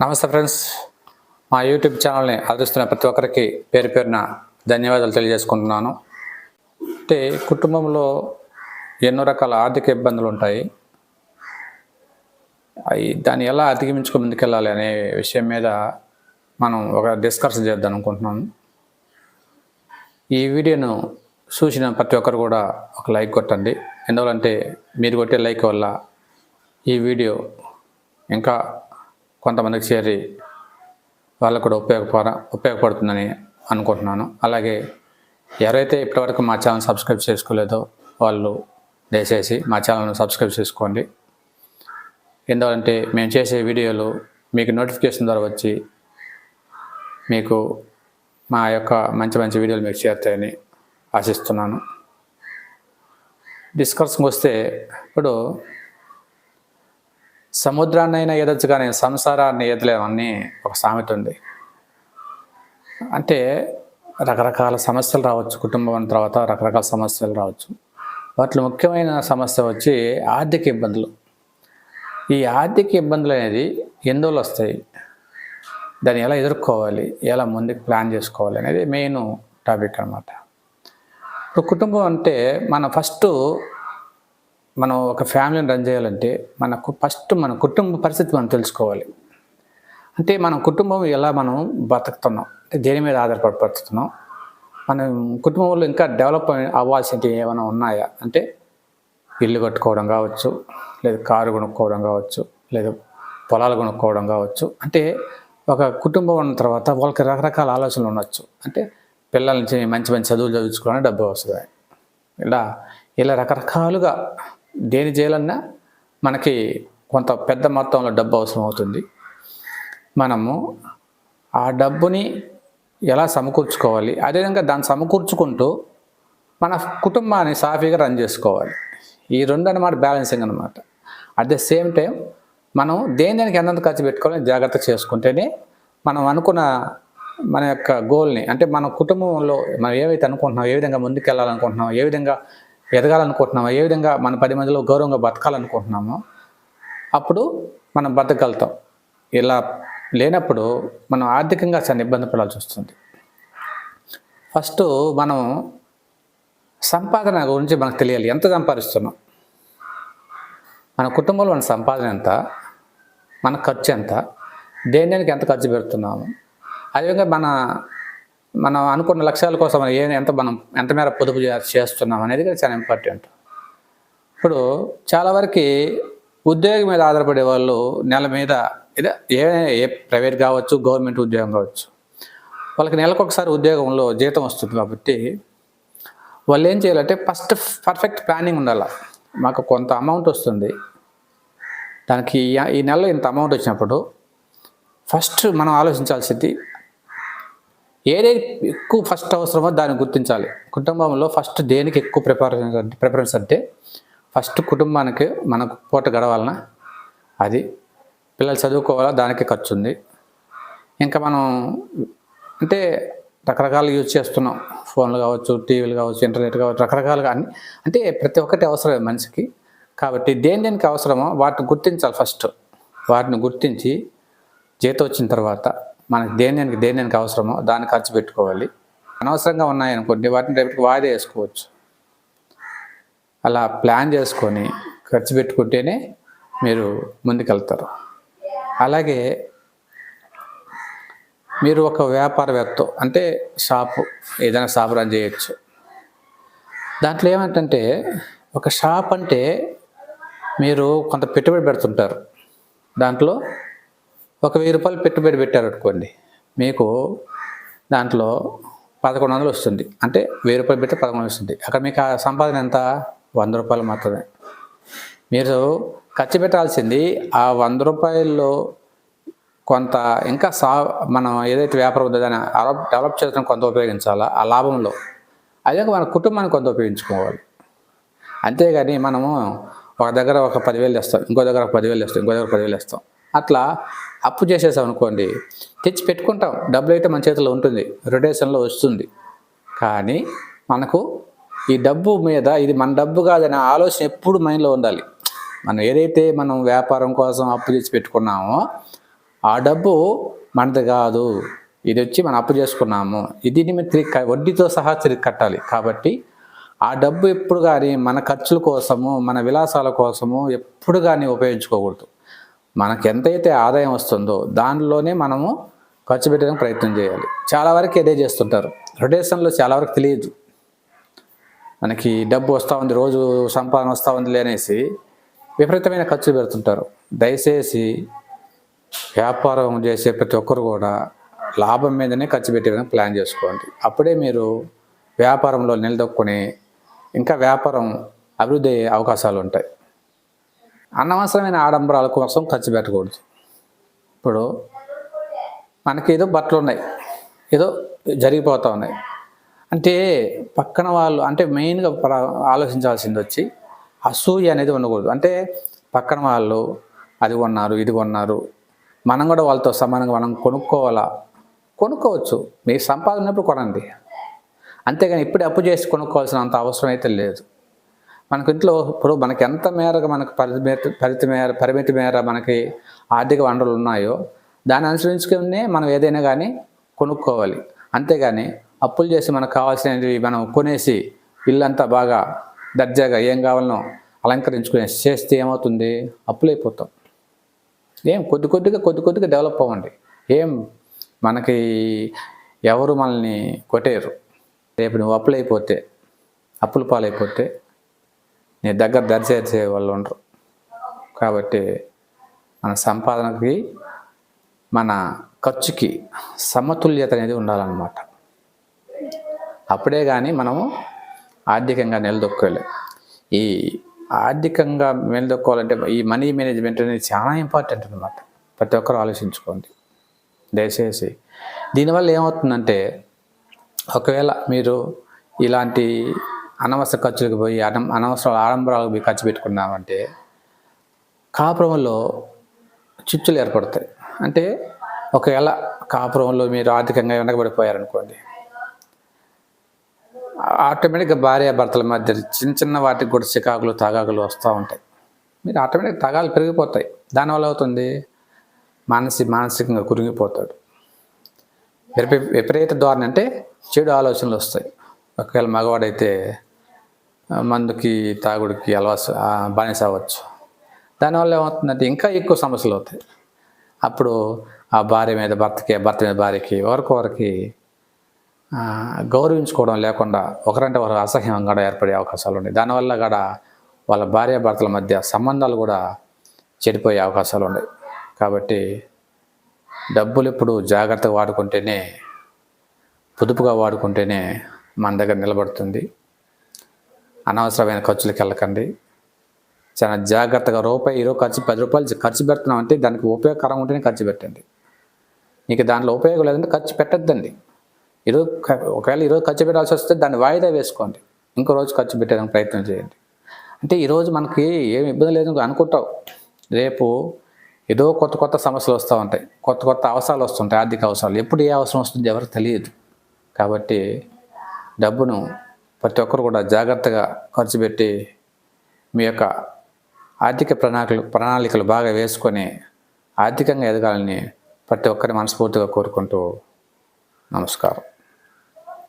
నమస్తే ఫ్రెండ్స్, మా యూట్యూబ్ ఛానల్ని ఆదరిస్తున్న ప్రతి ఒక్కరికి పేరు పేరున ధన్యవాదాలు తెలియజేసుకుంటున్నాను. అంటే కుటుంబంలో ఎన్నో రకాల ఆర్థిక ఇబ్బందులు ఉంటాయి. దాన్ని ఎలా అధిగమించుకు ముందుకెళ్ళాలి అనే విషయం మీద మనం ఒక డిస్కషన్ చేద్దాం అనుకుంటున్నాను. ఈ వీడియోను చూసిన ప్రతి ఒక్కరు కూడా ఒక లైక్ కొట్టండి. ఎందువల్లంటే మీరు కొట్టే లైక్ వల్ల ఈ వీడియో ఇంకా కొంతమందికి చేరి వాళ్ళకు కూడా ఉపయోగపడుతుందని అనుకుంటున్నాను. అలాగే ఎవరైతే ఇప్పటివరకు మా ఛానల్ సబ్స్క్రైబ్ చేసుకోలేదో వాళ్ళు దయచేసి మా ఛానల్ను సబ్స్క్రైబ్ చేసుకోండి. ఎందుకంటే మేము చేసే వీడియోలు మీకు నోటిఫికేషన్ ద్వారా వచ్చి మీకు మా యొక్క మంచి మంచి వీడియోలు మీకు చేరుతాయని ఆశిస్తున్నాను. డిస్కషన్కి వస్తే ఇప్పుడు సముద్రాన్నైనా ఎదొచ్చు కానీ సంసారాన్ని ఎదలేమని ఒక సామెత ఉంది. అంటే రకరకాల సమస్యలు రావచ్చు, కుటుంబం తర్వాత రకరకాల సమస్యలు రావచ్చు. వాటిలో ముఖ్యమైన సమస్య వచ్చి ఆర్థిక ఇబ్బందులు. ఈ ఆర్థిక ఇబ్బందులు అనేది ఎందువల్ల వస్తాయి, దాన్ని ఎలా ఎదుర్కోవాలి, ఎలా ముందుకు ప్లాన్ చేసుకోవాలి అనేది మెయిన్ టాపిక్ అన్నమాట. ఇప్పుడు కుటుంబం అంటే మనం ఒక ఫ్యామిలీని రన్ చేయాలంటే మన కుటుంబ పరిస్థితి మనం తెలుసుకోవాలి. అంటే మన కుటుంబం ఎలా మనం బతుకుతున్నాం, అంటే దేని మీద ఆధారపడి బతుకుతున్నాం, మనం కుటుంబంలో ఇంకా డెవలప్ అవ్వాల్సినవి ఏమైనా ఉన్నాయా, అంటే ఇల్లు కట్టుకోవడం కావచ్చు, లేదా కారు కొనుక్కోవడం కావచ్చు, లేదా పొలాలు కొనుక్కోవడం కావచ్చు. అంటే ఒక కుటుంబం ఉన్న తర్వాత వాళ్ళకి రకరకాల ఆలోచనలు ఉండొచ్చు. అంటే పిల్లల నుంచి మంచి మంచి చదువులు చదువుకోవడానికి డబ్బు వస్తుంది. ఇలా రకరకాలుగా దేని చేయాలన్నా మనకి కొంత పెద్ద మొత్తంలో డబ్బు అవసరం అవుతుంది. మనము ఆ డబ్బుని ఎలా సమకూర్చుకోవాలి, అదేవిధంగా దాన్ని సమకూర్చుకుంటూ మన కుటుంబాన్ని సాఫీగా రన్ చేసుకోవాలి. ఈ రెండు అన్నమాట బ్యాలెన్సింగ్ అనమాట. అట్ ద సేమ్ టైం మనం దానికి ఎంతంత ఖర్చు పెట్టుకోవాలని జాగ్రత్త చేసుకుంటేనే మనం అనుకున్న మన యొక్క గోల్ని, అంటే మన కుటుంబంలో మనం ఏవైతే అనుకుంటున్నామో, ఏ విధంగా ముందుకు వెళ్ళాలనుకుంటున్నామో, ఏ విధంగా ఎదగాలనుకుంటున్నామో, ఏ విధంగా మన 10 మందిలో గౌరవంగా బతకాలనుకుంటున్నామో అప్పుడు మనం బతకగలుగుతాం. ఇలా లేనప్పుడు మనం ఆర్థికంగా చాలా ఇబ్బంది పడాల్సి వస్తుంది. ఫస్ట్ మనం సంపాదన గురించి మనకు తెలియాలి. ఎంత సంపాదిస్తున్నాం, మన కుటుంబంలో మన సంపాదన ఎంత, మన ఖర్చు ఎంత, దేనికి ఎంత ఖర్చు పెడుతున్నాము, అదేవిధంగా మనం అనుకున్న లక్ష్యాల కోసం మనం ఎంత మేర పొదుపు చేస్తున్నాం అనేది చాలా ఇంపార్టెంట్. ఇప్పుడు చాలా వరకు ఉద్యోగం మీద ఆధారపడే వాళ్ళు నెల మీద ఏ ప్రైవేట్ కావచ్చు, గవర్నమెంట్ ఉద్యోగం కావచ్చు, వాళ్ళకి నెలకు ఒకసారి ఉద్యోగంలో జీతం వస్తుంది. కాబట్టి వాళ్ళు ఏం చేయాలంటే ఫస్ట్ పర్ఫెక్ట్ ప్లానింగ్ ఉండాలి. మాకు కొంత అమౌంట్ వస్తుంది, దానికి ఈ నెలలో ఇంత అమౌంట్ వచ్చినప్పుడు ఫస్ట్ మనం ఆలోచించాల్సింది ఏదైతే ఎక్కువ ఫస్ట్ అవసరమో దాన్ని గుర్తించాలి. కుటుంబంలో ఫస్ట్ దేనికి ఎక్కువ ప్రిఫరెన్స్ అంటే ఫస్ట్ కుటుంబానికి మనకు పూట గడవాలన్నా, అది పిల్లలు చదువుకోవాలా, దానికి ఖర్చు ఉంది. ఇంకా మనం అంటే రకరకాలు యూజ్ చేస్తున్నాం, ఫోన్లు కావచ్చు, టీవీలు కావచ్చు, ఇంటర్నెట్ కావచ్చు, రకరకాలుగా అన్ని, అంటే ప్రతి ఒక్కటి అవసరమే మనిషికి. కాబట్టి దేనికి అవసరమో వాటిని గుర్తించాలి. ఫస్ట్ వాటిని గుర్తించి జీతం వచ్చిన తర్వాత మనకి దేనికి అవసరమో దాన్ని ఖర్చు పెట్టుకోవాలి. అనవసరంగా ఉన్నాయనుకోండి వాటిని రేపటికి వాయిదా వేసుకోవచ్చు. అలా ప్లాన్ చేసుకొని ఖర్చు పెట్టుకుంటేనే మీరు ముందుకెళ్తారు. అలాగే మీరు ఒక వ్యాపారవేత్త, అంటే ఏదైనా షాపు రన్ చేయొచ్చు. దాంట్లో ఏమంటే ఒక షాప్ అంటే మీరు కొంత పెట్టుబడి పెడుతుంటారు. దాంట్లో ఒక 1000 రూపాయలు పెట్టుబడి పెట్టారు అనుకోండి, మీకు దాంట్లో 1100 వస్తుంది. అంటే 1000 రూపాయలు పెట్టి 1100 వస్తుంది. అక్కడ మీకు ఆ సంపాదన ఎంత? 100 రూపాయలు మాత్రమే. మీరు ఖర్చు పెట్టాల్సింది ఆ 100 రూపాయల్లో కొంత ఇంకా మనం ఏదైతే వ్యాపారం ఉందో దాన్ని డెవలప్ చేయడం కొంత ఉపయోగించాలా ఆ లాభంలో. అదే మన కుటుంబాన్ని కొంత ఉపయోగించుకోవాలి. అంతేగాని మనము ఒక దగ్గర ఒక 10,000 వేస్తాం, ఇంకో దగ్గర ఒక 10,000 వేస్తాం, ఇంకో దగ్గర 10,000 వేస్తాం. అట్లా అప్పు చేసేసాం అనుకోండి, తెచ్చి పెట్టుకుంటాం, డబ్బులు అయితే మన చేతిలో ఉంటుంది, రొటేషన్లో వస్తుంది. కానీ మనకు ఈ డబ్బు మీద ఇది మన డబ్బు కాదనే ఆలోచన ఎప్పుడు మైండ్లో ఉండాలి. మనం ఏదైతే వ్యాపారం కోసం అప్పు తెచ్చి పెట్టుకున్నామో ఆ డబ్బు మనది కాదు, ఇది వచ్చి మనం అప్పు చేసుకున్నాము, దీన్ని మీరు తిరిగి వడ్డీతో సహా తిరిగి కట్టాలి. కాబట్టి ఆ డబ్బు ఎప్పుడు కానీ మన ఖర్చుల కోసము, మన విలాసాల కోసము ఎప్పుడు కానీ ఉపయోగించుకోకూడదు. మనకు ఎంతైతే ఆదాయం వస్తుందో దానిలోనే మనము ఖర్చు పెట్టడానికి ప్రయత్నం చేయాలి. చాలా వరకు ఇదే చేస్తుంటారు. రొటేషన్లో చాలా వరకు తెలియదు. మనకి డబ్బు వస్తూ ఉంది, రోజు సంపాదన వస్తూ ఉంది అనేసి విపరీతమైన ఖర్చులు పెడుతుంటారు. దయచేసి వ్యాపారం చేసే ప్రతి ఒక్కరు కూడా లాభం మీదనే ఖర్చు పెట్టే విధంగా ప్లాన్ చేసుకోండి. అప్పుడే మీరు వ్యాపారంలో నిలదొక్కుని ఇంకా వ్యాపారం అభివృద్ధి అయ్యే అవకాశాలు ఉంటాయి. అనవసరమైన ఆడంబరాల కోసం ఖర్చు పెట్టకూడదు. ఇప్పుడు మనకి ఏదో బట్టలు ఉన్నాయి, ఏదో జరిగిపోతూ ఉన్నాయి అంటే పక్కన వాళ్ళు అంటే మెయిన్గా ఆలోచించాల్సింది వచ్చి అసూయ అనేది ఉండకూడదు. అంటే పక్కన వాళ్ళు అది కొన్నారు, ఇది కొన్నారు, మనం కూడా వాళ్ళతో సమానంగా మనం కొనుక్కోవచ్చు. మీ సంపాదన ఉన్నప్పుడు కొనండి. అంతేగాని ఇప్పుడే అప్పు చేసి కొనుక్కోవాల్సిన అంత అవసరం అయితే లేదు. మనకి ఇంట్లో ఇప్పుడు మనకి ఎంత మేరకు మనకు పరిమితి మేర మనకి ఆర్థిక వనరులు ఉన్నాయో దాన్ని అనుసరించుకునే మనం ఏదైనా కానీ కొనుక్కోవాలి. అంతేగాని అప్పులు చేసి మనకు కావాల్సినవి మనం కొనేసి ఇల్లంతా బాగా దర్జాగా ఏం కావాలనో అలంకరించుకునే చేస్తే ఏమవుతుంది, అప్పులైపోతాం. కొద్ది కొద్దిగా డెవలప్ అవ్వండి. మనకి ఎవరు మనల్ని కొట్టేయరు. రేపు నువ్వు అప్పుల పాలైపోతే నీ దగ్గర దరిచేసే వాళ్ళు ఉండరు. కాబట్టి మన సంపాదనకి మన ఖర్చుకి సమతుల్యత అనేది ఉండాలన్నమాట. అప్పుడే కానీ మనము ఆర్థికంగా నిలదొక్కోవాలి. ఈ ఆర్థికంగా నిలదొక్కోవాలంటే ఈ మనీ మేనేజ్మెంట్ అనేది చాలా ఇంపార్టెంట్ అన్నమాట. ప్రతి ఒక్కరు ఆలోచించుకోండి దయచేసి. దీనివల్ల ఏమవుతుందంటే ఒకవేళ మీరు ఇలాంటి అనవసర ఖర్చులకు పోయి అనవసర ఆడంబరాలకు పోయి ఖర్చు పెట్టుకున్నామంటే కాపురంలో చిచ్చులు ఏర్పడతాయి. అంటే ఒకవేళ కాపురంలో మీరు ఆర్థికంగా వెనకబడిపోయారనుకోండి, ఆటోమేటిక్గా భార్యాభర్తల మధ్య చిన్న వాటికి కూడా చికాకులు తగాకులు వస్తూ ఉంటాయి. మీరు ఆటోమేటిక్గా తగాలు పెరిగిపోతాయి. దానివల్ల అవుతుంది మానసికంగా కురిగిపోతాడు. విపరీత ధోరణి అంటే చెడు ఆలోచనలు వస్తాయి. ఒకవేళ మగవాడైతే మందుకి తాగుడికి బానిస అవ్వచ్చు. దానివల్ల ఏమవుతుందంటే ఇంకా ఎక్కువ సమస్యలు అవుతాయి. అప్పుడు ఆ భార్య మీద భర్తకి, భర్త మీద భార్యకి ఒకరికి గౌరవించుకోవడం లేకుండా ఒకరంటే ఒకరు అసహ్యం కూడా ఏర్పడే అవకాశాలు ఉన్నాయి. దానివల్ల కూడా వాళ్ళ భార్యాభర్తల మధ్య సంబంధాలు కూడా చెడిపోయే అవకాశాలు ఉన్నాయి. కాబట్టి డబ్బులు ఎప్పుడు జాగ్రత్తగా వాడుకుంటేనే, పొదుపుగా వాడుకుంటేనే మన దగ్గర నిలబడుతుంది. అనవసరమైన ఖర్చులకు వెళ్ళకండి. చాలా జాగ్రత్తగా ఈరోజు 10 రూపాయలు ఖర్చు పెడుతున్నామంటే దానికి ఉపయోగకరంగా ఉంటేనే ఖర్చు పెట్టండి. మీకు దాంట్లో ఉపయోగం లేదంటే ఖర్చు పెట్టద్దండి. ఒకవేళ ఈరోజు ఖర్చు పెట్టాల్సి వస్తే దాన్ని వాయిదా వేసుకోండి. ఇంకో రోజు ఖర్చు పెట్టేదానికి ప్రయత్నం చేయండి. అంటే ఈరోజు మనకి ఏమి ఇబ్బంది లేదు అనుకుంటావు, రేపు ఏదో కొత్త సమస్యలు వస్తూ ఉంటాయి, కొత్త అవసరాలు వస్తుంటాయి, ఆర్థిక అవసరాలు. ఎప్పుడు ఏ అవసరం వస్తుందో ఎవరికి తెలియదు. కాబట్టి డబ్బును ప్రతి ఒక్కరు కూడా జాగ్రత్తగా ఖర్చు పెట్టి మీ యొక్క ఆర్థిక ప్రణాళికలు బాగా వేసుకొని ఆర్థికంగా ఎదగాలని ప్రతి ఒక్కరిని మనస్ఫూర్తిగా కోరుకుంటూ నమస్కారం.